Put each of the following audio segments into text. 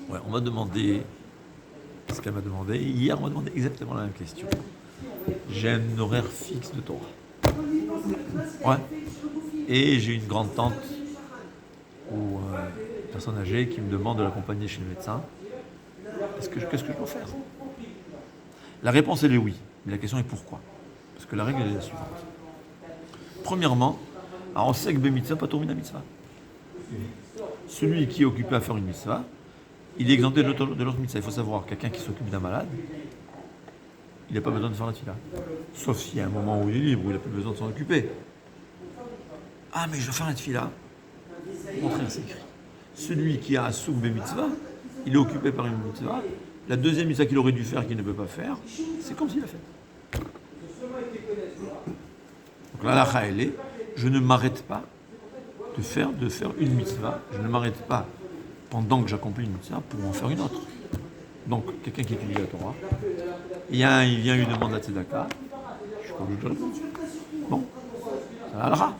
Ouais, on m'a demandé ce qu'elle m'a demandé. Hier, on m'a demandé exactement la même question. J'ai un horaire fixe de Torah. Ouais. Et j'ai une grande tante ou une personne âgée qui me demande de l'accompagner chez le médecin. Qu'est-ce que je dois faire? La réponse, elle est oui. Mais la question est pourquoi? Parce que la règle est la suivante. Premièrement, on sait que Bemitzvah, pas tourner la mitzvah. Celui qui est occupé à faire une mitzvah, il est exempté de l'autre mitzvah. Il faut savoir, quelqu'un qui s'occupe d'un malade, il n'a pas besoin de faire la tefila. Sauf s'il y a un moment où il est libre, où il n'a plus besoin de s'en occuper. Ah, mais je dois faire la tefila. Au contraire, c'est écrit. Celui qui a souk Bemitzvah, il est occupé par une mitzvah. La deuxième mitzvah qu'il aurait dû faire, qu'il ne peut pas faire, c'est comme s'il l'a fait. Donc la lacha, elle est, je ne m'arrête pas de faire une mitzvah. Je ne m'arrête pas pendant que j'accomplis une mitzvah pour en faire une autre. Donc, quelqu'un qui étudie la Torah, il vient lui demander la tzedaka, je ne suis pas obligé de répondre. Bon, c'est la halakha.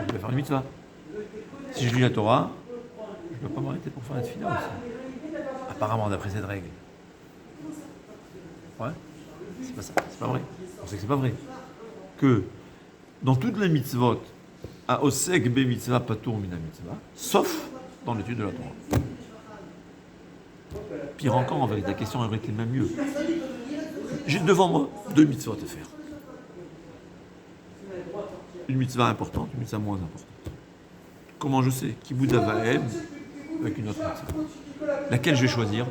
Je vais faire une mitzvah. Si je lis la Torah, je ne dois pas m'arrêter pour faire la tefila aussi. Apparemment, d'après cette règle. Ouais, c'est pas ça, c'est pas vrai. On sait que c'est pas vrai. Que dans toutes les mitzvot, à osek be mitzvah patour mina mitzvah, sauf dans l'étude de la Torah. Pire encore, en vérité, la question aurait été même mieux. J'ai devant moi 2 mitzvot à faire. Une mitzvah importante, une mitzvah moins importante. Comment je sais? Kibud avahem avec une autre mitzvah. Laquelle je vais choisir?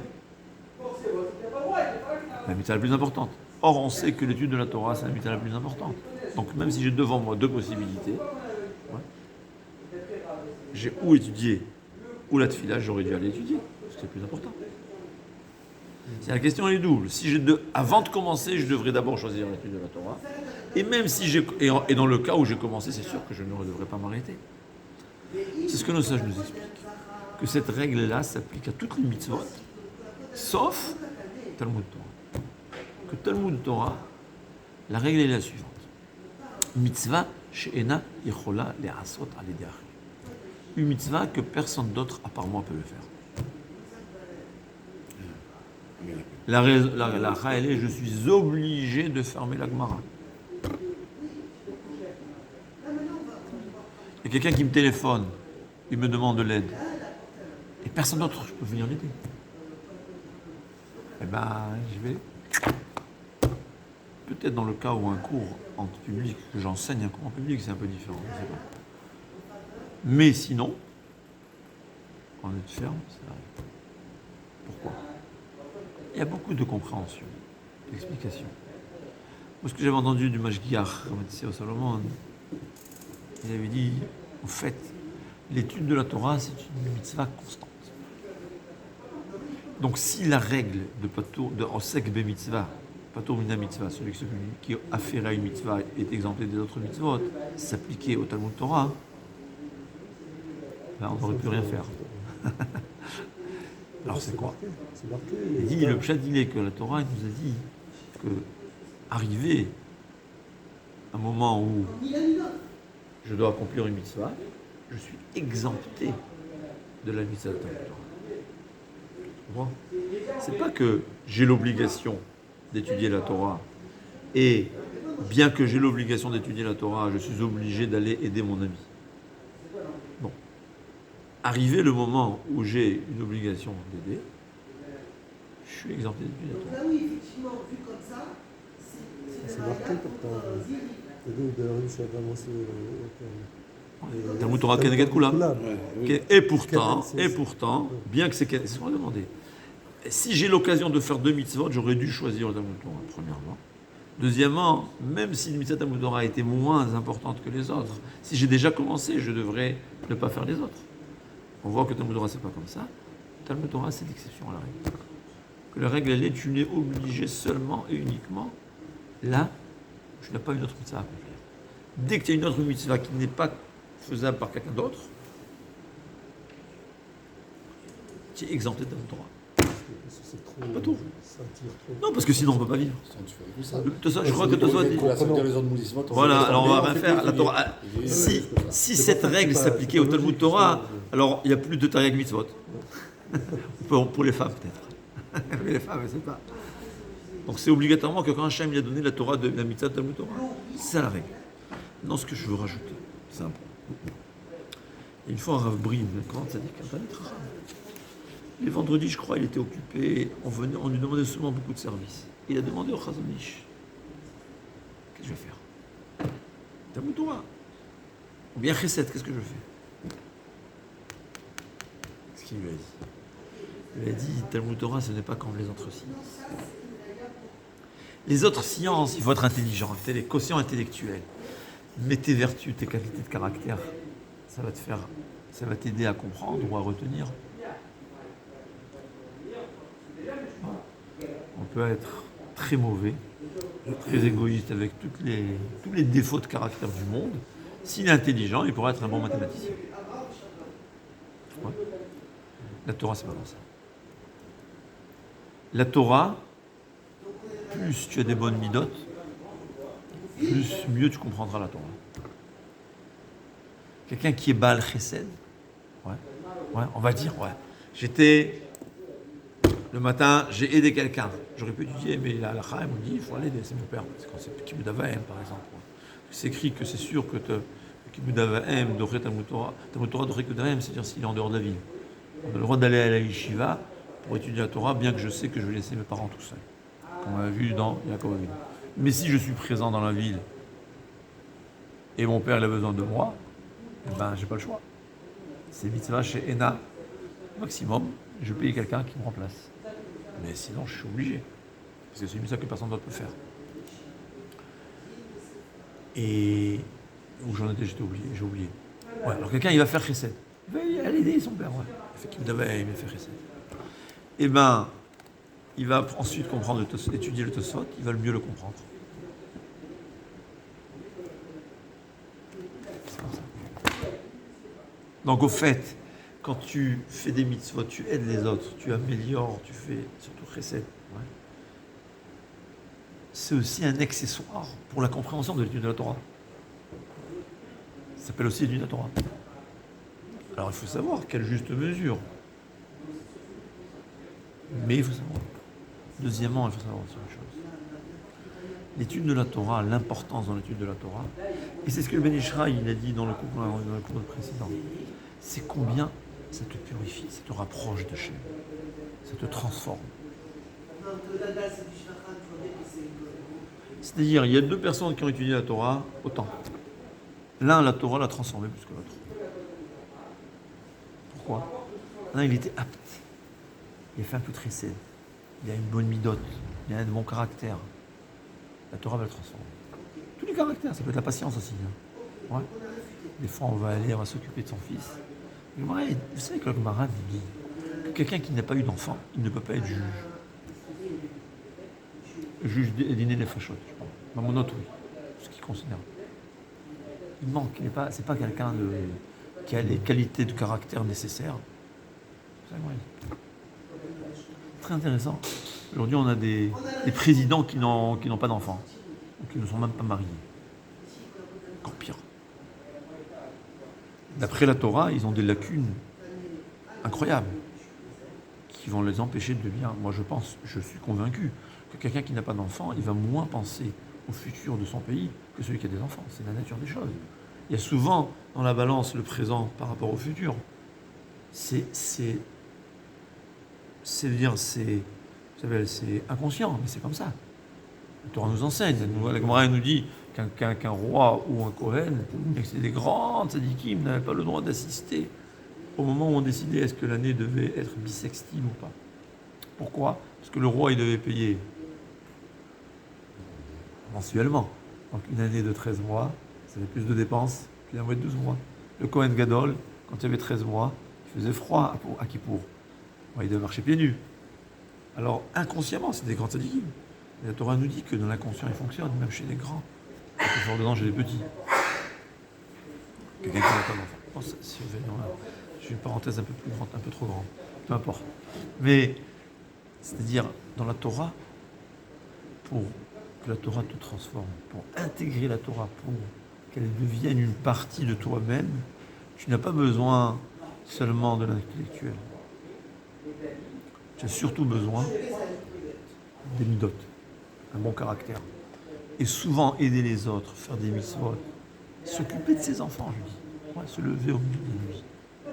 La mitzvah la plus importante. Or, on sait que l'étude de la Torah, c'est la mitzvah la plus importante. Donc, même si j'ai devant moi 2 possibilités, j'ai ou étudié ou la tefila, j'aurais dû aller étudier, parce que c'est plus important. La question est double. Avant de commencer, je devrais d'abord choisir l'étude de la Torah. Et même si et dans le cas où j'ai commencé, c'est sûr que je ne devrais pas m'arrêter. C'est ce que nos sages nous expliquent. Que cette règle-là s'applique à toutes les mitzvot, sauf Talmud Torah. Que Talmud Torah, la règle est la suivante. Mitzvah she'ena yichola le'asot alidei achri. Une mitzvah que personne d'autre, à part moi, peut le faire. La Raël, je suis obligé de fermer la Gemara. Il y a quelqu'un qui me téléphone, il me demande de l'aide. Et personne d'autre, je peux venir l'aider. Eh ben, je vais. Peut-être dans le cas où un cours en public, que j'enseigne un cours en public, c'est un peu différent, je ne sais pas. Mais sinon, en être ferme, ça arrive. Pourquoi? Il y a beaucoup de compréhension, d'explication. Moi, ce que j'avais entendu du Mashgiach, comme disait au Salomon, il avait dit, en fait, l'étude de la Torah, c'est une mitzvah constante. Donc, si la règle de Osek be mitzvah, Patour mina mitzvah, celui qui a fait à une mitzvah est exempté des autres mitzvot, s'appliquait au Talmud Torah, ben, on n'aurait pu rien faire. Alors c'est quoi? Il dit, le pshat il est que la Torah nous a dit que arrivé un moment où je dois accomplir une mitzvah, je suis exempté de la mitzvah de Talmud Torah. C'est pas que j'ai l'obligation d'étudier la Torah et bien que j'ai l'obligation d'étudier la Torah, je suis obligé d'aller aider mon ami. Bon. Arrivé le moment où j'ai une obligation d'aider, je suis exempté d'étudier la Torah. Oui, effectivement, vu comme ça, c'est marqué pourtant. Talmud Torah Keneged Kula. Et pourtant, bien que c'est ce qu'on a demandé. Si j'ai l'occasion de faire 2 mitzvot, j'aurais dû choisir le Talmud Torah, premièrement. Deuxièmement, même si une mitzvah Talmud Torah était moins importante que les autres, si j'ai déjà commencé, je devrais ne pas faire les autres. On voit que Talmud Torah, c'est pas comme ça. Talmud Torah, c'est l'exception à la règle. Que la règle, elle est, tu n'es obligé seulement et uniquement là, tu n'as pas une autre mitzvah à accomplir. Dès que tu as une autre mitzvah qui n'est pas faisable par quelqu'un d'autre, tu es exempté de Talmud Torah. Pas tout. Non, parce que sinon on ne peut pas vivre. Je crois que Tosfot dit. Voilà, alors on va rien faire. La Torah, si cette règle s'appliquait au Talmud Torah, alors il n'y a plus de Tariq Mitzvot. On pour les femmes peut-être. Mais les femmes, je ne sais pas. Donc c'est obligatoirement que quand Hachem lui a donné la Torah de la mitzvah de Talmud Torah, c'est ça la règle. Non, ce que je veux rajouter, c'est un point. Une fois, Rav Brim, comment ça dit les vendredis, je crois, il était occupé, on lui demandait souvent beaucoup de services. Il a demandé au Chazon Ish, qu'est-ce que je vais faire? Talmud Torah. Ou bien Chesed, qu'est-ce que je fais? Qu'est-ce qu'il lui a dit? Il lui a dit, Talmud Torah, ce n'est pas comme les autres sciences. Les autres sciences, il faut être intelligent, les quotients intellectuels. Mais tes vertus, tes qualités de caractère, ça va t'aider à comprendre ou à retenir. On peut être très mauvais, très égoïste avec tous les défauts de caractère du monde. S'il est intelligent, il pourra être un bon mathématicien. Ouais. La Torah, c'est pas comme ça. La Torah, plus tu as des bonnes midotes, mieux tu comprendras la Torah. Quelqu'un qui est Baal Chesed, on va dire, le matin, j'ai aidé quelqu'un. J'aurais pu étudier, mais la halakha, me dit, il faut l'aider, c'est mon père. C'est quand c'est Kibud Avaim, par exemple. C'est écrit que c'est sûr que Kibud Avaim, Doré Talmud Torah, Doré Kibud Avaim, c'est-à-dire s'il est en dehors de la ville. On a le droit d'aller à la yeshiva pour étudier la Torah, bien que je sais que je vais laisser mes parents tout seuls. Comme on l'a vu dans Yaakov Avinu. Mais si je suis présent dans la ville et mon père il a besoin de moi, ben j'ai pas le choix. C'est mitzvah chez Ena. Maximum, je paye quelqu'un qui me remplace. Mais sinon, je suis obligé. Parce que c'est une mitzvah que personne d'autre peut faire. Et où j'étais oublié, j'ai oublié. Ouais, alors quelqu'un il va faire chesed. Il va aller aider son père, ouais. Il va faire chesed. Et ben, il va ensuite comprendre, étudier le Tosfot, il va le mieux le comprendre. C'est comme ça. Donc au fait, quand tu fais des mitzvot, tu aides les autres, tu améliores, tu fais surtout chesed. Ouais. C'est aussi un accessoire pour la compréhension de l'étude de la Torah. Ça s'appelle aussi l'étude de la Torah. Alors il faut savoir quelle juste mesure. Mais il faut savoir. Deuxièmement, il faut savoir aussi une chose. L'étude de la Torah, l'importance dans l'étude de la Torah, et c'est ce que le Ben Ish Chai, il a dit dans le cours précédent, c'est combien ça te purifie, ça te rapproche de Shem, ça te transforme. C'est-à-dire, il y a deux personnes qui ont étudié la Torah autant. L'un, la Torah l'a transformé plus que l'autre. Pourquoi? L'un, il était apte. Il a fait un peu de chesed. Il a une bonne midote. Il a un bon caractère. La Torah va le transformer. Tous les caractères, ça peut être la patience aussi. Hein. Ouais. Des fois, on va s'occuper de son fils. Ouais, vous savez que le Gemara dit que quelqu'un qui n'a pas eu d'enfant, il ne peut pas être juge. Juge d'inné les fachotes, je pense. Mamonot, oui. Ce qu'il considère. Il manque, c'est pas quelqu'un qui a les qualités de caractère nécessaires. C'est vrai. Très intéressant. Aujourd'hui, on a des présidents qui n'ont pas d'enfants, qui ne sont même pas mariés. Encore pire. D'après la Torah, ils ont des lacunes incroyables qui vont les empêcher de devenir. Moi, je suis convaincu que quelqu'un qui n'a pas d'enfant, il va moins penser au futur de son pays que celui qui a des enfants. C'est la nature des choses. Il y a souvent dans la balance le présent par rapport au futur. C'est inconscient, mais c'est comme ça. La Torah nous enseigne. La Gemara nous dit qu'un roi ou un Kohen, et que c'est des grandes tzadikim, n'avaient pas le droit d'assister au moment où on décidait est-ce que l'année devait être bissextile ou pas. Pourquoi? Parce que le roi, il devait payer mensuellement. Donc une année de 13 mois, ça avait plus de dépenses qu'une année de 12 mois. Le Kohen Gadol, quand il y avait 13 mois, il faisait froid à Kippour. Il devait marcher pieds nus. Alors inconsciemment, c'est des grands tzadikim. La Torah nous dit que dans l'inconscient, il fonctionne, même chez les grands. Il faut dedans chez les petits. Quelqu'un qui n'a pas d'enfant. J'ai une parenthèse un peu plus grande, un peu trop grande. Peu importe. Mais, c'est-à-dire, dans la Torah, pour que la Torah te transforme, pour intégrer la Torah, pour qu'elle devienne une partie de toi-même, tu n'as pas besoin seulement de l'intellectuel. tu as surtout besoin des midot, un bon caractère. Et souvent aider les autres, faire des mitzvot, s'occuper de ses enfants, je dis. Ouais, se lever au milieu de la nuit.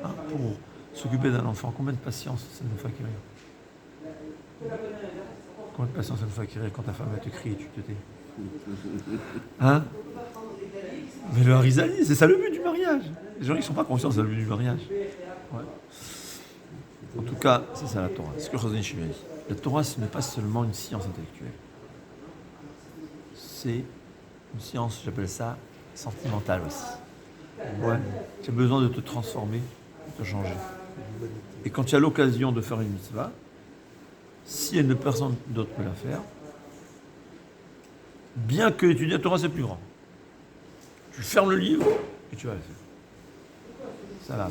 Hein, pour s'occuper d'un enfant, combien de patience ça nous fait acquérir? Combien de patience ça nous fait acquérir quand ta femme va te crier et tu te tais? Hein? Mais le Harizali, c'est ça le but du mariage. Les gens ils ne sont pas conscients que c'est le but du mariage. Ouais. En tout cas, c'est ça la Torah. C'est ce que Chazon Ish dit. La Torah, ce n'est pas seulement une science intellectuelle. C'est une science, j'appelle ça, sentimentale aussi. Ouais. Tu as besoin de te transformer, de te changer. Et quand tu as l'occasion de faire une mitzvah, si personne d'autre peut la faire, bien que étudier la Torah, c'est plus grand. Tu fermes le livre et tu vas la faire. Ça là.